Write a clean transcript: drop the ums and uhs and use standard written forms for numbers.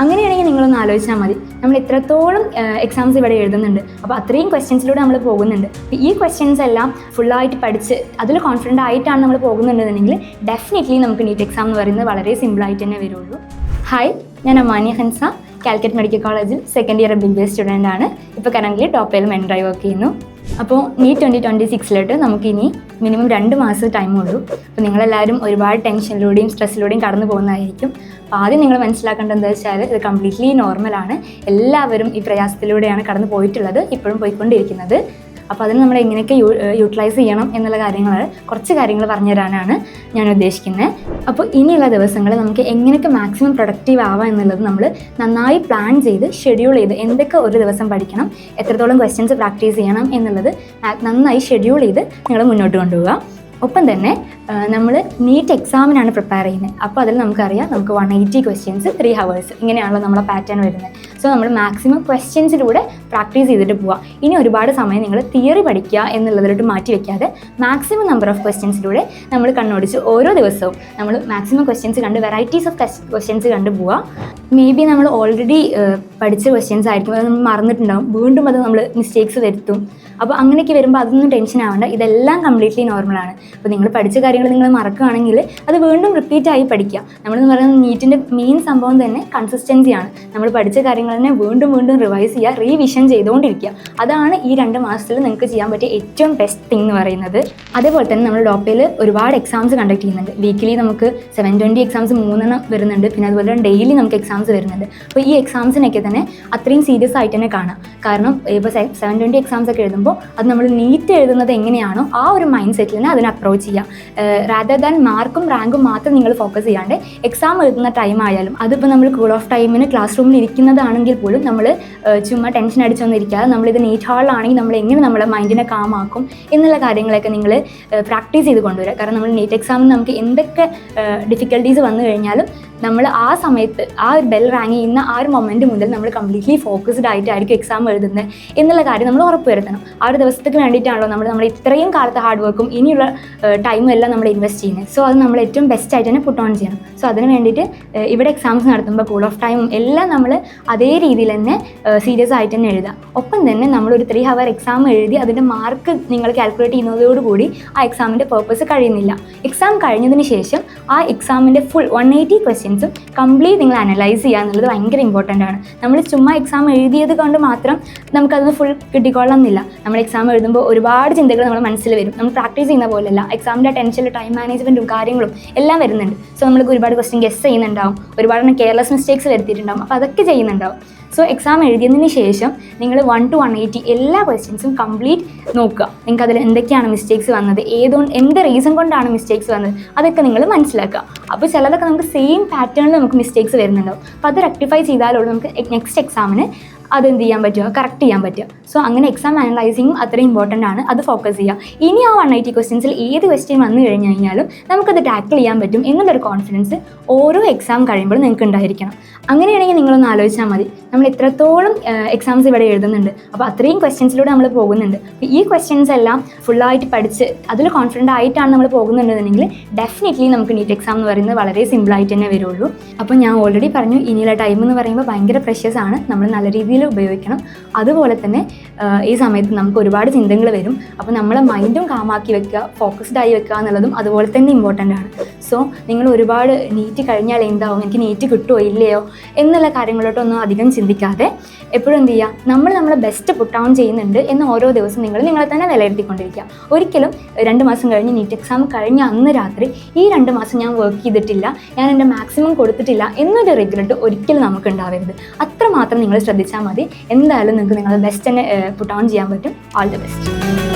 അങ്ങനെയാണെങ്കിൽ നിങ്ങളൊന്ന് ആലോചിച്ചാൽ മതി, നമ്മൾ ഇത്രത്തോളം എക്സാംസ് ഇവിടെ എഴുതുന്നുണ്ട്, അപ്പോൾ അത്രയും ക്വസ്റ്റ്യൻസിലൂടെ നമ്മൾ പോകുന്നുണ്ട്. ഈ ക്വസ്റ്റ്യൻസ് എല്ലാം ഫുള്ളായിട്ട് പഠിച്ച് അതിൽ കോൺഫിഡൻ്റ് ആയിട്ടാണ് നമ്മൾ പോകുന്നുണ്ടെന്നുണ്ടെങ്കിൽ ഡെഫിനറ്റ്ലി നമുക്ക് നീറ്റ് എക്സാം എന്ന് പറയുന്നത് വളരെ സിമ്പിളായിട്ട് തന്നെ വരുള്ളൂ. ഹായ്, ഞാൻ അമാനിയ ഹൻസ, കാലിക്കറ്റ് മെഡിക്കൽ കോളേജിൽ സെക്കൻഡ് ഇയർ MBBS സ്റ്റുഡൻ്റ് ആണ്. ഇപ്പോൾ കറൻ്റ്ലി ടോപ്പയിൽ മെൻറ്ററായി വർക്ക് ചെയ്യുന്നു. അപ്പോൾ നീറ്റ് 2026 നമുക്കിനി മിനിമം 2 മാസം ടൈമുള്ളൂ. അപ്പോൾ നിങ്ങളെല്ലാവരും ഒരുപാട് ടെൻഷനിലൂടെയും സ്ട്രെസ്സിലൂടെയും കടന്നു പോകുന്നതായിരിക്കും. അപ്പോൾ ആദ്യം നിങ്ങൾ മനസ്സിലാക്കേണ്ടത് എന്താ വെച്ചാൽ ഇത് കംപ്ലീറ്റ്ലി നോർമലാണ്. എല്ലാവരും ഈ പ്രയാസത്തിലൂടെയാണ് കടന്നു പോയിട്ടുള്ളത്, ഇപ്പോഴും പോയിക്കൊണ്ടിരിക്കുന്നത്. അപ്പോൾ അതിന് നമ്മൾ എങ്ങനെയൊക്കെ യൂട്ടിലൈസ് ചെയ്യണം എന്നുള്ള കുറച്ച് കാര്യങ്ങൾ പറഞ്ഞു തരാനാണ് ഞാൻ ഉദ്ദേശിക്കുന്നത്. അപ്പോൾ ഇനിയുള്ള ദിവസങ്ങൾ നമുക്ക് എങ്ങനെയൊക്കെ മാക്സിമം പ്രൊഡക്റ്റീവ് ആവാം എന്നുള്ളത് നമ്മൾ നന്നായി പ്ലാൻ ചെയ്ത് ഷെഡ്യൂൾ ചെയ്ത് എന്തൊക്കെ ഒരു ദിവസം പഠിക്കണം, എത്രത്തോളം ക്വസ്റ്റ്യൻസ് പ്രാക്ടീസ് ചെയ്യണം എന്നുള്ളത് നന്നായി ഷെഡ്യൂൾ ചെയ്ത് നിങ്ങൾ മുന്നോട്ട് കൊണ്ടുപോകുക. ഒപ്പം തന്നെ നമ്മൾ നീറ്റ് എക്സാമിനാണ് പ്രിപ്പയർ ചെയ്യുന്നത്. അപ്പോൾ അതിൽ നമുക്കറിയാം, നമുക്ക് 180 ക്വസ്റ്റ്യൻസ് 3 hours ഇങ്ങനെയാണല്ലോ നമ്മളെ പാറ്റേൺ വരുന്നത്. സോ നമ്മൾ മാക്സിമം ക്വസ്റ്റ്യൻസിലൂടെ പ്രാക്ടീസ് ചെയ്തിട്ട് പോവുക. ഇനി ഒരുപാട് സമയം നിങ്ങൾ തിയറി പഠിക്കുക എന്നുള്ളതിലോട്ട് മാറ്റി വയ്ക്കാതെ മാക്സിമം നമ്പർ ഓഫ് ക്വസ്റ്റ്യൻസിലൂടെ നമ്മൾ കണ്ണോടിച്ച് ഓരോ ദിവസവും നമ്മൾ മാക്സിമം ക്വസ്റ്റ്യൻസ് കണ്ട് വെറൈറ്റീസ് ഓഫ് ക്വസ്റ്റ്യൻസ് കണ്ട് പോവുക. മേ ബി നമ്മൾ ഓൾറെഡി പഠിച്ച ക്വസ്റ്റ്യൻസ് ആയിരിക്കും, അത് നമ്മൾ മറന്നിട്ടുണ്ടാകും, വീണ്ടും അത് നമ്മൾ മിസ്റ്റേക്സ് വരുത്തും. അപ്പോൾ അങ്ങനെയൊക്കെ വരുമ്പോൾ അതൊന്നും ടെൻഷൻ ആവേണ്ട, ഇതെല്ലാം കംപ്ലീറ്റ്ലി നോർമലാണ്. അപ്പോൾ നിങ്ങൾ പഠിച്ച കാര്യങ്ങൾ നിങ്ങൾ മറക്കുകയാണെങ്കിൽ അത് വീണ്ടും റിപ്പീറ്റായി പഠിക്കുക. നമ്മളെന്ന് പറയുന്നത് നീറ്റിൻ്റെ മെയിൻ സംഭവം തന്നെ കൺസിസ്റ്റൻസിയാണ്. നമ്മൾ പഠിച്ച കാര്യങ്ങൾ തന്നെ വീണ്ടും റിവൈസ് ചെയ്യുക, റീവിഷൻ ചെയ്തുകൊണ്ടിരിക്കുക. അതാണ് ഈ 2 മാസത്തിൽ നിങ്ങൾക്ക് ചെയ്യാൻ പറ്റിയ ഏറ്റവും ബെസ്റ്റ് തിങ് എന്ന് പറയുന്നത്. അതേപോലെ തന്നെ നമ്മൾ ഡോപ്പയിൽ ഒരുപാട് എക്സാംസ് കണ്ടക്ട് ചെയ്യുന്നുണ്ട്. വീക്കിലി നമുക്ക് 720 എക്സാംസ് 3 വരുന്നുണ്ട്. പിന്നെ അതുപോലെ തന്നെ ഡെയിലി നമുക്ക് എക്സാംസ് വരുന്നുണ്ട്. അപ്പോൾ ഈ എക്സാംസിനൊക്കെ തന്നെ അത്രയും സീരിയസ് ആയിട്ട് തന്നെ കാണാം. കാരണം ഇപ്പോൾ 720 എക്സാംസ് ഒക്കെ എഴുതുമ്പോൾ അത് നമ്മൾ നീറ്റ് എഴുതുന്നത് എങ്ങനെയാണോ ആ ഒരു മൈൻഡ് സെറ്റിൽ തന്നെ അതിനെ അപ്രോച്ച് ചെയ്യുക. റാദർ ദാൻ മാർക്കും റാങ്കും മാത്രം നിങ്ങൾ ഫോക്കസ് ചെയ്യാണ്ട് എക്സാം എഴുതുന്ന ടൈം ആയാലും, അതിപ്പോൾ നമ്മൾ കൂൾ ഓഫ് ടൈമിന് ക്ലാസ് റൂമിൽ ഇരിക്കുന്നതാണെങ്കിൽ പോലും നമ്മൾ ചുമ്മാ ടെൻഷൻ അടിച്ചൊന്നിരിക്കാതെ നമ്മളിത് നീറ്റ് ഹാളിലാണെങ്കിൽ നമ്മൾ എങ്ങനെ നമ്മളെ മൈൻഡിനെ കാമാക്കും എന്നുള്ള കാര്യങ്ങളൊക്കെ നിങ്ങൾ പ്രാക്ടീസ് ചെയ്ത് കൊണ്ടുവരിക. കാരണം നമ്മൾ നീറ്റ് എക്സാമിന് നമുക്ക് എന്തൊക്കെ ഡിഫിക്കൽട്ടീസ് വന്നു കഴിഞ്ഞാലും നമ്മൾ ആ സമയത്ത് ആ ഒരു ബെൽ റാങ് ചെയ്യുന്ന ആ ഒരു മൊമെൻറ്റ് മുതൽ നമ്മൾ കംപ്ലീറ്റ്ലി ഫോക്കസ്ഡ് ആയിട്ടായിരിക്കും എക്സാം എഴുതുന്നത് എന്നുള്ള കാര്യം നമ്മൾ ഉറപ്പുവരുത്തണം. ആ ഒരു ദിവസത്തേക്ക് വേണ്ടിയിട്ടാണല്ലോ നമ്മൾ ഇത്രയും കാലത്തെ ഹാർഡ് വർക്കും ഇനിയുള്ള ടൈമും എല്ലാം നമ്മൾ ഇൻവെസ്റ്റ് ചെയ്യുന്നത്. സോ അത് നമ്മൾ ഏറ്റവും ബെസ്റ്റ് ആയിട്ട് തന്നെ പുട്ട് ഓൺ ചെയ്യണം. സോ അതിന് വേണ്ടിയിട്ട് ഇവിടെ എക്സാംസ് നടത്തുമ്പോൾ കൂൾ ഓഫ് ടൈമും എല്ലാം നമ്മൾ അതേ രീതിയിൽ തന്നെ സീരിയസ് ആയിട്ട് തന്നെ എഴുതുക. ഒപ്പം തന്നെ നമ്മളൊരു 3 hour എക്സാം എഴുതി അതിൻ്റെ മാർക്ക് നിങ്ങൾ കാൽക്കുലേറ്റ് ചെയ്യുന്നതോടുകൂടി ആ എക്സാമിൻ്റെ പേർപ്പസ് കഴിയുന്നില്ല. എക്സാം കഴിഞ്ഞതിന് ശേഷം ആ എക്സാമിൻ്റെ ഫുൾ 180 ക്വസ്റ്റ്യൻസും കംപ്ലീറ്റ് നിങ്ങൾ അനലൈസ് ചെയ്യുക എന്നുള്ളത് ഭയങ്കര ഇമ്പോർട്ടൻ്റ് ആണ്. നമ്മൾ ചുമ്മാ എക്സാം എഴുതിയത് കൊണ്ട് മാത്രം നമുക്കത് ഫുൾ കിട്ടിക്കൊള്ളണം എന്നില്ല. നമ്മൾ എക്സാം എഴുതുമ്പോൾ ഒരുപാട് ചിന്തകൾ നമ്മുടെ മനസ്സിൽ വരും. നമ്മൾ പ്രാക്ടീസ് ചെയ്യുന്ന പോലെയല്ല, എക്സാമിൻ്റെ ടെൻഷനിൽ ടൈം മാനേജ്മെൻറ്റും കാര്യങ്ങളും എല്ലാം വരുന്നുണ്ട്. സോ നമ്മൾക്ക് ഒരുപാട് ക്വസ്റ്റ്യൻ ഗെസ് ചെയ്യുന്നുണ്ടാവും, ഒരുപാട് കെയർലെസ് മിസ്റ്റേക്സ് വരുത്തിയിട്ടുണ്ടാവും. അപ്പോൾ അതൊക്കെ ചെയ്യുന്നുണ്ടാവും. സോ എക്സാം എഴുതിയതിന് ശേഷം നിങ്ങൾ 1 to 180 എല്ലാ ക്വസ്റ്റ്യൻസും കംപ്ലീറ്റ് നോക്കുക. നിങ്ങൾക്ക് അതിൽ എന്തൊക്കെയാണ് മിസ്റ്റേക്സ് വന്നത്, എന്ത് റീസൺ കൊണ്ടാണ് മിസ്റ്റേക്സ് വന്നത്, അതൊക്കെ നിങ്ങൾ മനസ്സിലാക്കുക. അപ്പോൾ ചിലതൊക്കെ നമുക്ക് സെയിം പാറ്റേണിൽ നമുക്ക് മിസ്റ്റേക്സ് വരുന്നുണ്ടാവും. അപ്പോൾ അത് റെക്ടിഫൈ ചെയ്താലുള്ളൂ നമുക്ക് നെക്സ്റ്റ് എക്സാമിന് അതെന്ത് ചെയ്യാൻ പറ്റുക, കറക്റ്റ് ചെയ്യാൻ പറ്റുക. സോ അങ്ങനെ എക്സാം അനലൈസിങ്ങും അത്രയും ഇമ്പോർട്ടൻ്റ് ആണ്, അത് ഫോക്കസ് ചെയ്യുക. ഇനി ആ 180 ക്വസ്റ്റ്യൻസിൽ ഏത് ക്വസ്റ്റ്യൻ വന്നു കഴിഞ്ഞാലും നമുക്കത് ടാക്കിൾ ചെയ്യാൻ പറ്റും എന്നുള്ളൊരു കോൺഫിഡൻസ് ഓരോ എക്സാം കഴിയുമ്പോഴും നിങ്ങൾക്ക് ഉണ്ടായിരിക്കണം. അങ്ങനെയാണെങ്കിൽ നിങ്ങളൊന്ന് ആലോചിച്ചാൽ മതി, നമ്മൾ ഇത്രത്തോളം എക്സാംസ് ഇവിടെ എഴുതുന്നുണ്ട്, അപ്പോൾ അത്രയും ക്വസ്റ്റ്യൻസിലൂടെ നമ്മൾ പോകുന്നുണ്ട്. അപ്പോൾ ഈ ക്വസ്റ്റ്യൻസ് എല്ലാം ഫുള്ളായിട്ട് പഠിച്ച് അതിൽ കോൺഫിഡൻ്റ് ആയിട്ടാണ് നമ്മൾ പോകുന്നുണ്ടെന്നുണ്ടെങ്കിൽ ഡെഫിനറ്റ്ലി നമുക്ക് നീറ്റ് എക്സാം എന്ന് പറയുന്നത് വളരെ സിമ്പിളായിട്ട് തന്നെ വരുള്ളൂ. അപ്പോൾ ഞാൻ ഓൾറെഡി പറഞ്ഞു, ഇനിയുള്ള ടൈം എന്ന് പറയുമ്പോൾ ഭയങ്കര പ്രഷ്യസ് ആണ്, നമ്മൾ നല്ല രീതിയിൽ ഉപയോഗിക്കണം. അതുപോലെ തന്നെ ഈ സമയത്ത് നമുക്ക് ഒരുപാട് ചിന്തകൾ വരും. അപ്പോൾ നമ്മളെ മൈൻഡും കാമാക്കി വെക്കുക, ഫോക്കസ്ഡ് ആയി വെക്കുക എന്നുള്ളതും അതുപോലെ തന്നെ ഇമ്പോർട്ടൻ്റ് ആണ്. സോ നിങ്ങൾ ഒരുപാട് നീറ്റ് കഴിഞ്ഞാൽ എന്താവും, എനിക്ക് നീറ്റ് കിട്ടുമോ ഇല്ലയോ എന്നുള്ള കാര്യങ്ങളോട്ടൊന്നും അധികം ചിന്തിക്കാതെ എപ്പോഴും എന്ത് ചെയ്യുക, നമ്മളെ ബെസ്റ്റ് പുട്ട് ഓൺ ചെയ്യുന്നുണ്ട് എന്ന് ഓരോ ദിവസം നിങ്ങളെ തന്നെ വിലയിരുത്തിക്കൊണ്ടിരിക്കുക. ഒരിക്കലും 2 മാസം കഴിഞ്ഞ് നീറ്റ് എക്സാം കഴിഞ്ഞ അന്ന് രാത്രി ഈ 2 മാസം ഞാൻ വർക്ക് ചെയ്തിട്ടില്ല, ഞാൻ എൻ്റെ മാക്സിമം കൊടുത്തിട്ടില്ല എന്നൊരു റിഗ്രറ്റ് ഒരിക്കലും നമുക്ക് ഉണ്ടാവരുത്. അത്രമാത്രം നിങ്ങൾ ശ്രദ്ധിച്ചാൽ മതി. എന്തായാലും നിങ്ങൾക്ക് നിങ്ങളുടെ ബെസ്റ്റ് തന്നെ പുട്ട് ഓൺ ചെയ്യാൻ പറ്റും. All the best.